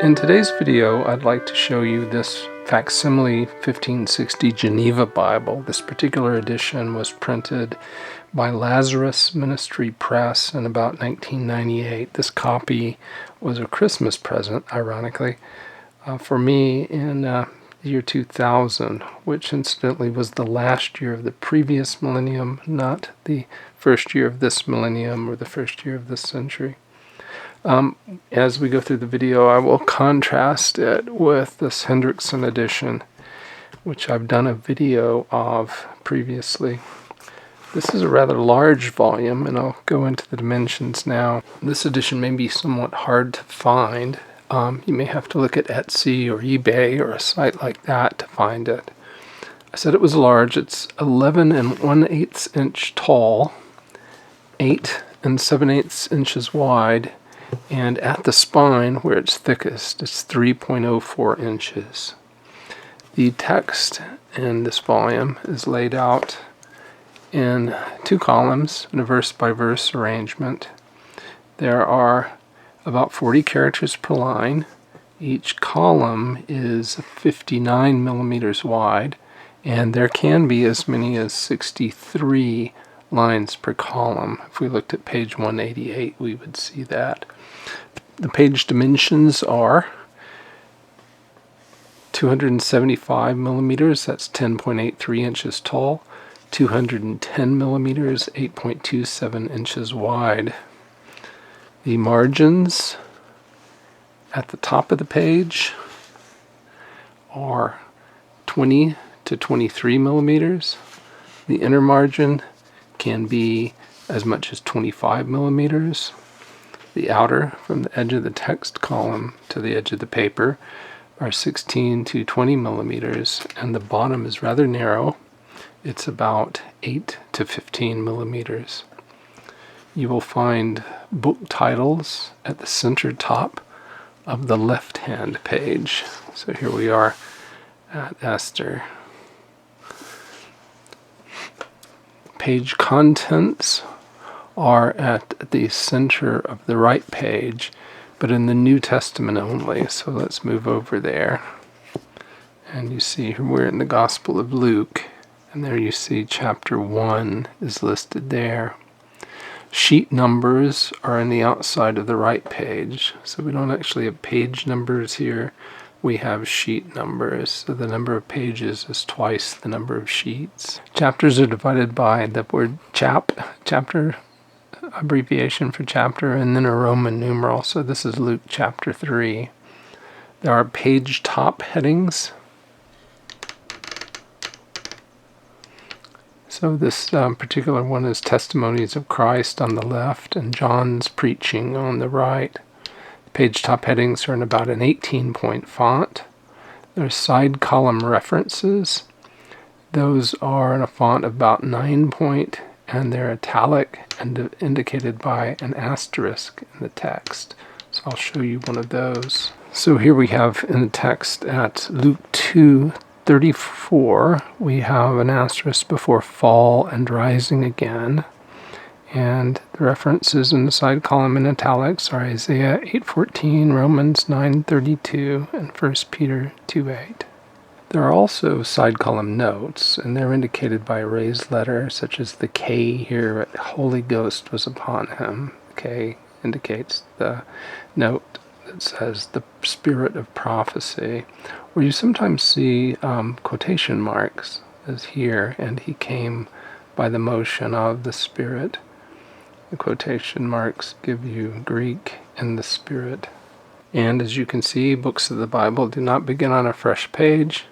In today's video, I'd like to show you this facsimile 1560 Geneva Bible. This particular edition was printed by Lazarus Ministry Press in about 1998. This copy was a Christmas present, ironically, for me in the year 2000, which incidentally was the last year of the previous millennium, not the first year of this millennium or the first year of this century. As we go through the video, I will contrast it with this Hendrickson edition, which I've done a video of previously. This is a rather large volume, and I'll go into the dimensions now. This edition may be somewhat hard to find. You may have to look at Etsy or eBay or a site like that to find it. I said it was large. It's 11 1/8 inch tall, 8 7/8 inches wide, and at the spine, where it's thickest, it's 3.04 inches. The text in this volume is laid out in 2 columns in a verse-by-verse arrangement. There are about 40 characters per line. Each column is 59 millimeters wide, and there can be as many as 63 lines per column. If we looked at page 188, we would see that. The page dimensions are 275 millimeters, that's 10.83 inches tall, 210 millimeters, 8.27 inches wide. The margins at the top of the page are 20 to 23 millimeters. The inner margin can be as much as 25 millimeters. The outer, from the edge of the text column to the edge of the paper, are 16 to 20 millimeters, and the bottom is rather narrow. It's about 8 to 15 millimeters. You will find book titles at the center top of the left-hand page. So here we are at Esther. Page contents are at the center of the right page, but in the New Testament only. So let's move over there. And you see we're in the Gospel of Luke, and there you see chapter 1 is listed there. Sheet numbers are on the outside of the right page, so we don't actually have page numbers here. We have sheet numbers, so the number of pages is twice the number of sheets. Chapters are divided by the word chapter, abbreviation for chapter, and then a Roman numeral. So this is Luke chapter 3. There are page top headings. So this particular one is Testimonies of Christ on the left and John's preaching on the right. Page top headings are in about an 18-point font. There's side column references. Those are in a font about 9-point, and they're italic and indicated by an asterisk in the text. So I'll show you one of those. So here we have in the text at Luke 2:34, we have an asterisk before fall and rising again. And the references in the side column in italics are Isaiah 8:14, Romans 9:32, and 1 Peter 2:8. There are also side column notes, and they're indicated by a raised letter, such as the K here, Holy Ghost was upon him. The K indicates the note that says the spirit of prophecy. Or you sometimes see quotation marks, as here, and he came by the motion of the Spirit. The quotation marks give you Greek and the Spirit. And as you can see, books of the Bible do not begin on a fresh page.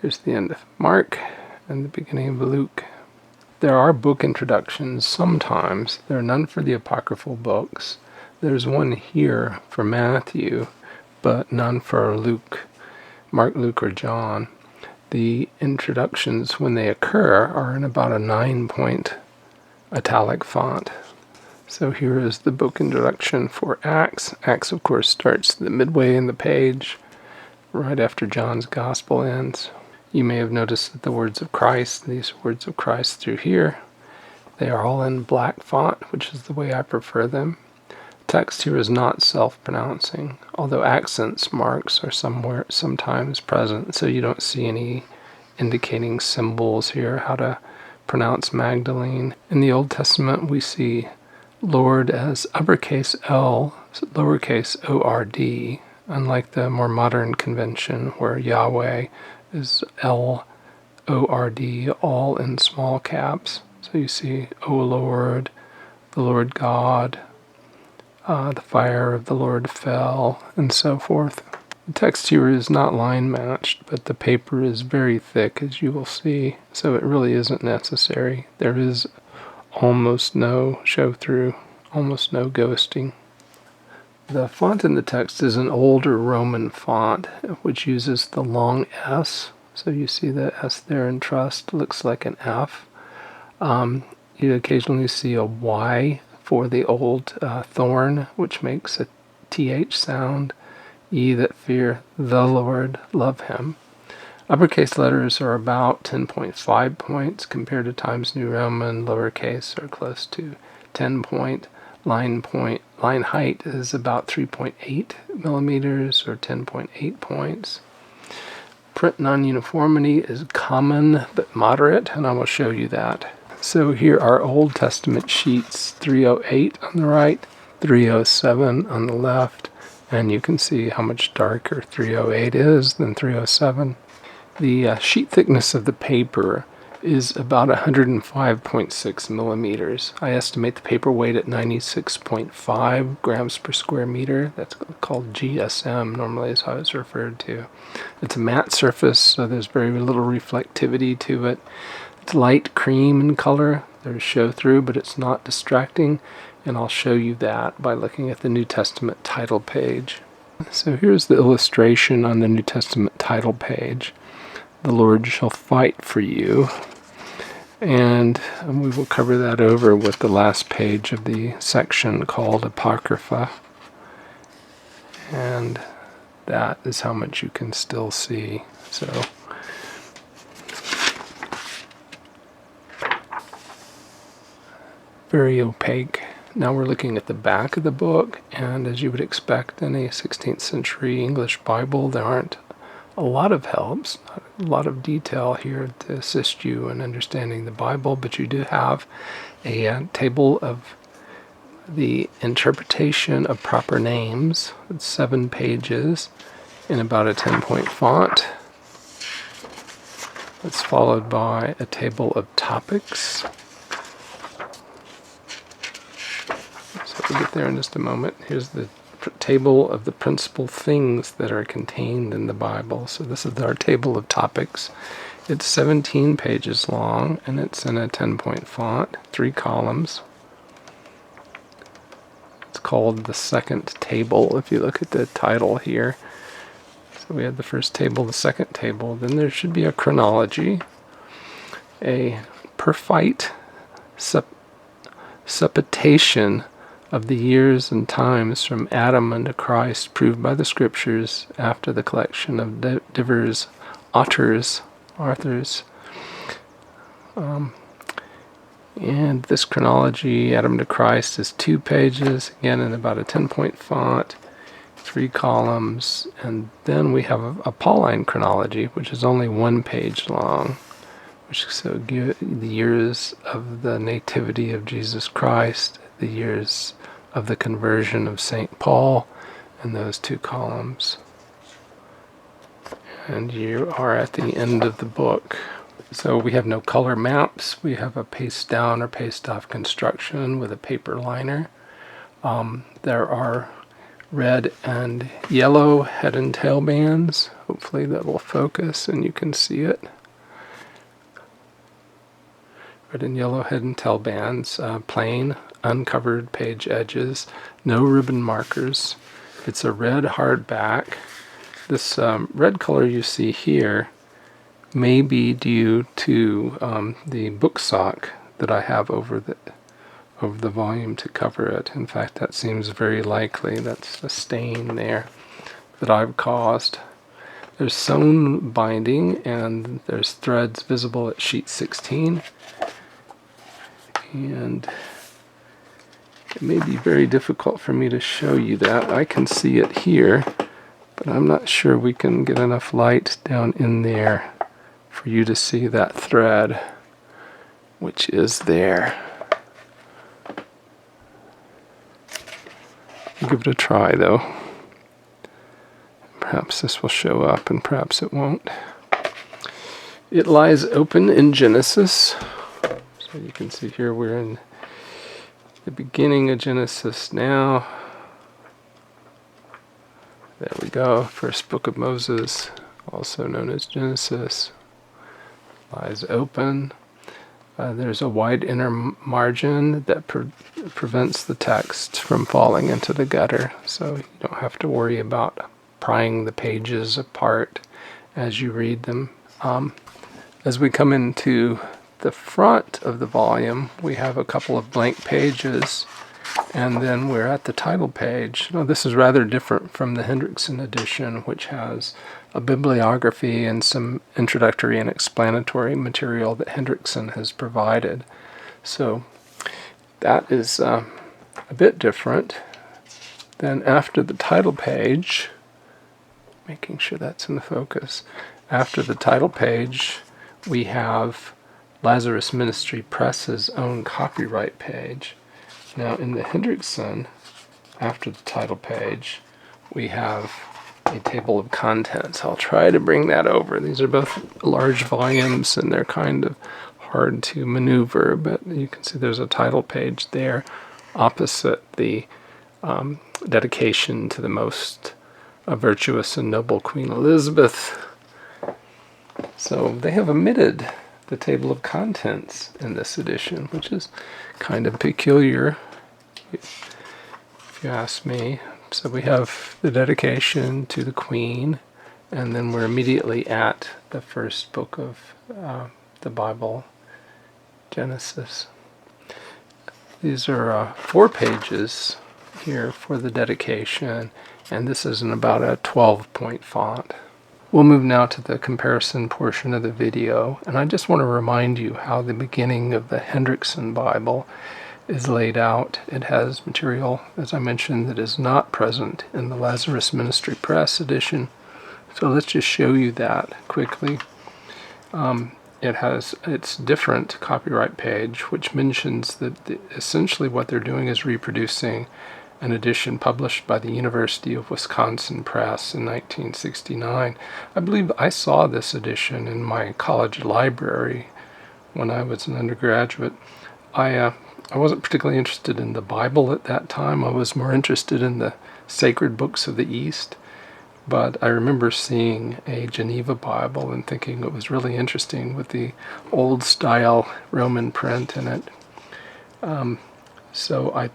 Here's the end of Mark and the beginning of Luke. There are book introductions sometimes. There are none for the apocryphal books. There's one here for Matthew, but none for Luke, Mark, Luke, or John. The introductions, when they occur, are in about a 9-point italic font. So here is the book introduction for Acts. Acts, of course, starts the midway in the page, right after John's Gospel ends. You may have noticed that the words of Christ, these words of Christ through here, they are all in black font, which is the way I prefer them. Text here is not self-pronouncing, although accents marks are sometimes present, so you don't see any indicating symbols here how to pronounce Magdalene. In the Old Testament, we see Lord as uppercase L, lowercase O-R-D, unlike the more modern convention where Yahweh is L-O-R-D, all in small caps. So you see, O Lord, the Lord God, the fire of the Lord fell, and so forth. The text here is not line matched, but the paper is very thick, as you will see, so it really isn't necessary. There is almost no show-through, almost no ghosting. The font in the text is an older Roman font, which uses the long S. So you see the S there in trust, looks like an F. You occasionally see a Y for the old thorn, which makes a TH sound. Ye that fear the Lord, love him. Uppercase letters are about 10.5 points compared to Times New Roman. Lowercase are close to 10 point. Line height is about 3.8 millimeters or 10.8 points. Print non-uniformity is common but moderate, and I will show you that. So here are Old Testament sheets, 308 on the right, 307 on the left, and you can see how much darker 308 is than 307. The sheet thickness of the paper is about 105.6 millimeters. I estimate the paper weight at 96.5 grams per square meter. That's called GSM, normally is how it's referred to. It's a matte surface, so there's very little reflectivity to it. It's light cream in color. There's show-through, but it's not distracting, and I'll show you that by looking at the New Testament title page. So here's the illustration on the New Testament title page. The Lord shall fight for you. And we will cover that over with the last page of the section called Apocrypha. And that is how much you can still see. So very opaque. Now we're looking at the back of the book, and as you would expect in a 16th century English Bible, there aren't a lot of helps, not a lot of detail here to assist you in understanding the Bible, but you do have a table of the interpretation of proper names. It's 7 pages in about a 10-point font. It's followed by a table of topics. So we'll get there in just a moment. Here's the table of the principal things that are contained in the Bible. So this is our table of topics. It's 17 pages long, and it's in a 10-point font, 3 columns. It's called the second table, if you look at the title here. So we have the first table, the second table. Then there should be a chronology, a perfite supputation of the years and times from Adam unto Christ, proved by the Scriptures after the collection of divers authors. And this chronology, Adam to Christ, is 2 pages, again in about a 10-point font, 3 columns, and then we have a Pauline chronology, which is only 1 page long, which so give the years of the nativity of Jesus Christ, the years of the conversion of St. Paul, in those 2 columns. And you are at the end of the book. So we have no color maps. We have a paste down or paste off construction with a paper liner. There are red and yellow head and tail bands. Hopefully that will focus and you can see it. Red and yellow head and tail bands, plain, uncovered page edges, no ribbon markers. It's a red hardback. This red color you see here may be due to the book sock that I have over the volume to cover it. In fact, that seems very likely. That's a stain there that I've caused. There's sewn binding, and there's threads visible at sheet 16. And It may be very difficult for me to show you that. I can see it here, but I'm not sure we can get enough light down in there for you to see that thread, which is there. I'll give it a try though. Perhaps this will show up and perhaps it won't. It lies open in Genesis. So you can see here we're in the beginning of Genesis now. There we go. First book of Moses, also known as Genesis, lies open. There's a wide inner margin that prevents the text from falling into the gutter, so you don't have to worry about prying the pages apart as you read them. As we come into the front of the volume, we have a couple of blank pages, and then we're at the title page. Now, this is rather different from the Hendrickson edition, which has a bibliography and some introductory and explanatory material that Hendrickson has provided. So that is a bit different. Then after the title page, making sure that's in the focus, after the title page, we have Lazarus Ministry Press's own copyright page. Now in the Hendrickson, after the title page, we have a table of contents. I'll try to bring that over. These are both large volumes and they're kind of hard to maneuver, but you can see there's a title page there opposite the dedication to the most virtuous and noble Queen Elizabeth. So they have omitted the table of contents in this edition, which is kind of peculiar, if you ask me. So we have the dedication to the Queen, and then we're immediately at the first book of the Bible, Genesis. These are 4 pages here for the dedication, and this is in about a 12-point font. We'll move now to the comparison portion of the video, and I just want to remind you how the beginning of the Hendrickson Bible is laid out. It has material, as I mentioned, that is not present in the Lazarus Ministry Press edition. So let's just show you that quickly. It has its different copyright page, which mentions that essentially what they're doing is reproducing an edition published by the University of Wisconsin Press in 1969. I believe I saw this edition in my college library when I was an undergraduate. I wasn't particularly interested in the Bible at that time. I was more interested in the sacred books of the East. But I remember seeing a Geneva Bible and thinking it was really interesting with the old style Roman print in it. So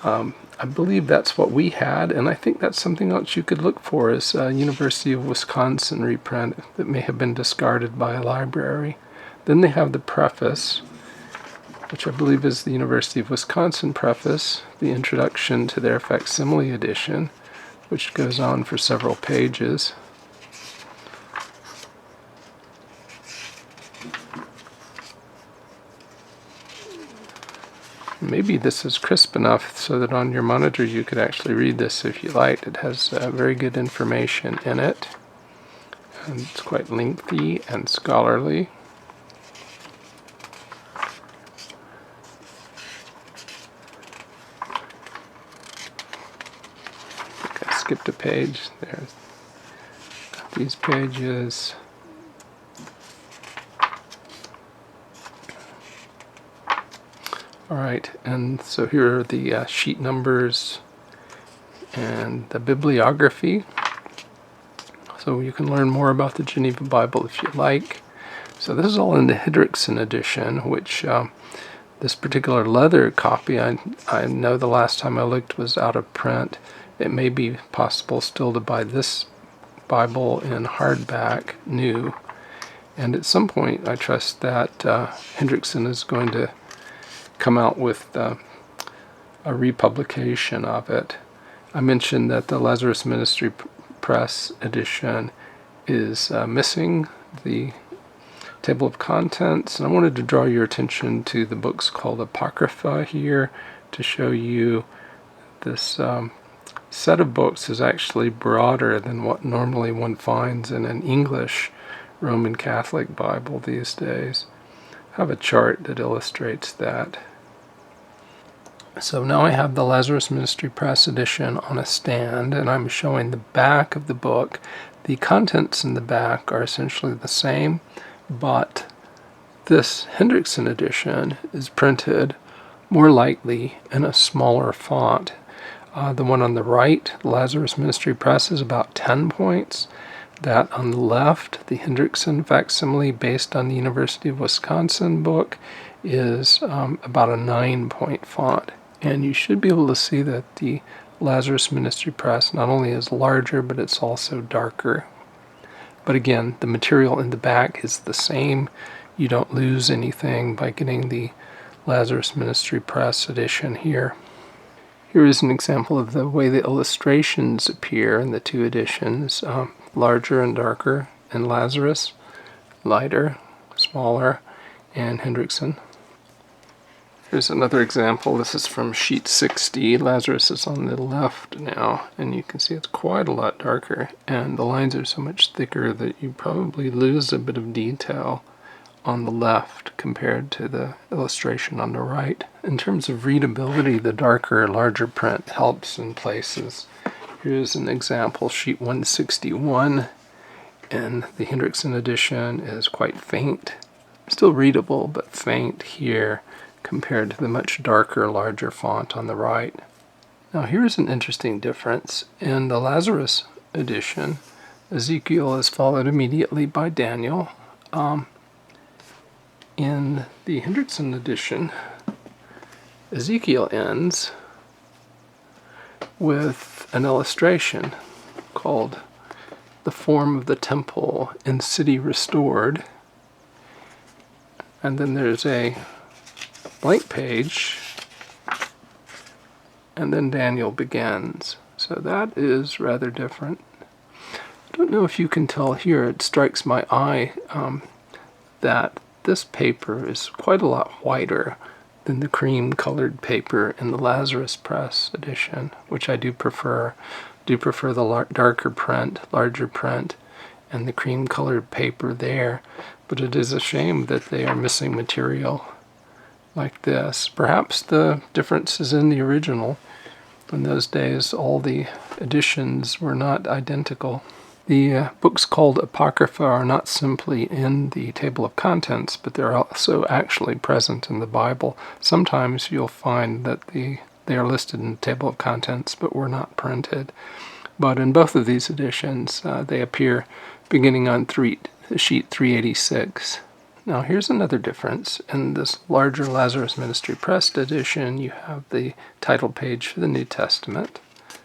I believe that's what we had, and I think that's something else you could look for is a University of Wisconsin reprint that may have been discarded by a library. Then they have the preface, which I believe is the University of Wisconsin preface, the introduction to their facsimile edition, which goes on for several pages. Maybe this is crisp enough so that on your monitor you could actually read this if you like. It has very good information in it, and it's quite lengthy and scholarly. I skipped a page. There's these pages. Alright, and so here are the sheet numbers and the bibliography. So you can learn more about the Geneva Bible if you like. So this is all in the Hendrickson edition, which this particular leather copy, I know the last time I looked was out of print. It may be possible still to buy this Bible in hardback, new. And at some point I trust that Hendrickson is going to come out with a republication of it. I mentioned that the Lazarus Ministry Press edition is missing the table of contents, and I wanted to draw your attention to the books called Apocrypha here, to show you this set of books is actually broader than what normally one finds in an English Roman Catholic Bible these days. I have a chart that illustrates that. So now I have the Lazarus Ministry Press edition on a stand, and I'm showing the back of the book. The contents in the back are essentially the same, but this Hendrickson edition is printed more lightly in a smaller font. The one on the right, Lazarus Ministry Press, is about 10 points. That on the left, the Hendrickson facsimile based on the University of Wisconsin book, is about a 9-point font. And you should be able to see that the Lazarus Ministry Press not only is larger, but it's also darker. But again, the material in the back is the same. You don't lose anything by getting the Lazarus Ministry Press edition here. Here is an example of the way the illustrations appear in the two editions, larger and darker in Lazarus, lighter, smaller, and Hendrickson. Here's another example. This is from sheet 60. Lazarus is on the left now, and you can see it's quite a lot darker, and the lines are so much thicker that you probably lose a bit of detail on the left compared to the illustration on the right. In terms of readability, the darker, larger print helps in places. Here's an example, sheet 161, and the Hendrickson edition is quite faint. Still readable, but faint here compared to the much darker, larger font on the right. Now here's an interesting difference. In the Lazarus edition, Ezekiel is followed immediately by Daniel. In the Hendrickson edition, Ezekiel ends with an illustration called "The Form of the Temple and City Restored." And then there's a blank page, and then Daniel begins. So that is rather different. I don't know if you can tell here, it strikes my eye that this paper is quite a lot whiter than the cream-colored paper in the Lazarus Press edition, which I do prefer. Do prefer the darker print, larger print, and the cream-colored paper there. But it is a shame that they are missing material like this. Perhaps the difference is in the original. In those days, all the editions were not identical. The books called Apocrypha are not simply in the table of contents, but they're also actually present in the Bible. Sometimes you'll find that they are listed in the table of contents, but were not printed. But in both of these editions, they appear beginning on sheet 386. Now here's another difference. In this larger Lazarus Ministry Press edition, you have the title page for the New Testament,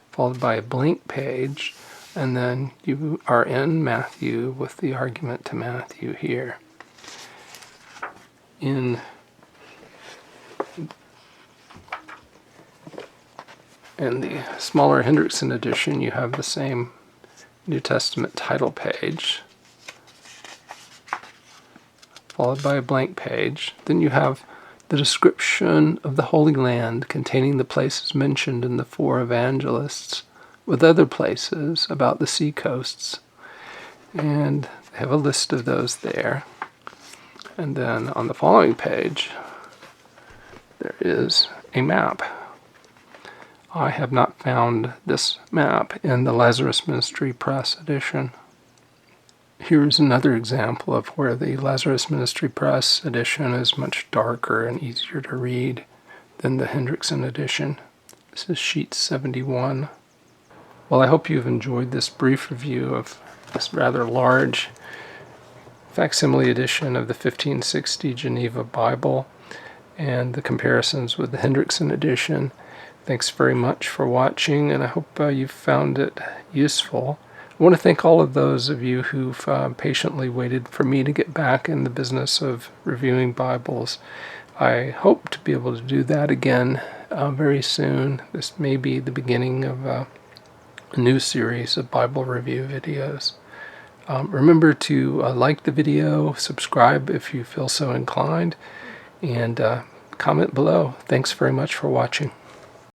followed by a blank page, and then you are in Matthew with the argument to Matthew here. In the smaller Hendrickson edition, you have the same New Testament title page, followed by a blank page. Then you have the description of the Holy Land containing the places mentioned in the 4 evangelists, with other places about the sea coasts. And they have a list of those there. And then on the following page, there is a map. I have not found this map in the Lazarus Ministry Press edition. Here's another example of where the Lazarus Ministry Press edition is much darker and easier to read than the Hendrickson edition. This is sheet 71. Well, I hope you've enjoyed this brief review of this rather large facsimile edition of the 1560 Geneva Bible and the comparisons with the Hendrickson edition. Thanks very much for watching, and I hope you've found it useful. I want to thank all of those of you who've patiently waited for me to get back in the business of reviewing Bibles. I hope to be able to do that again very soon. This may be the beginning of a new series of Bible review videos. Remember to like the video, subscribe if you feel so inclined, and comment below. Thanks very much for watching.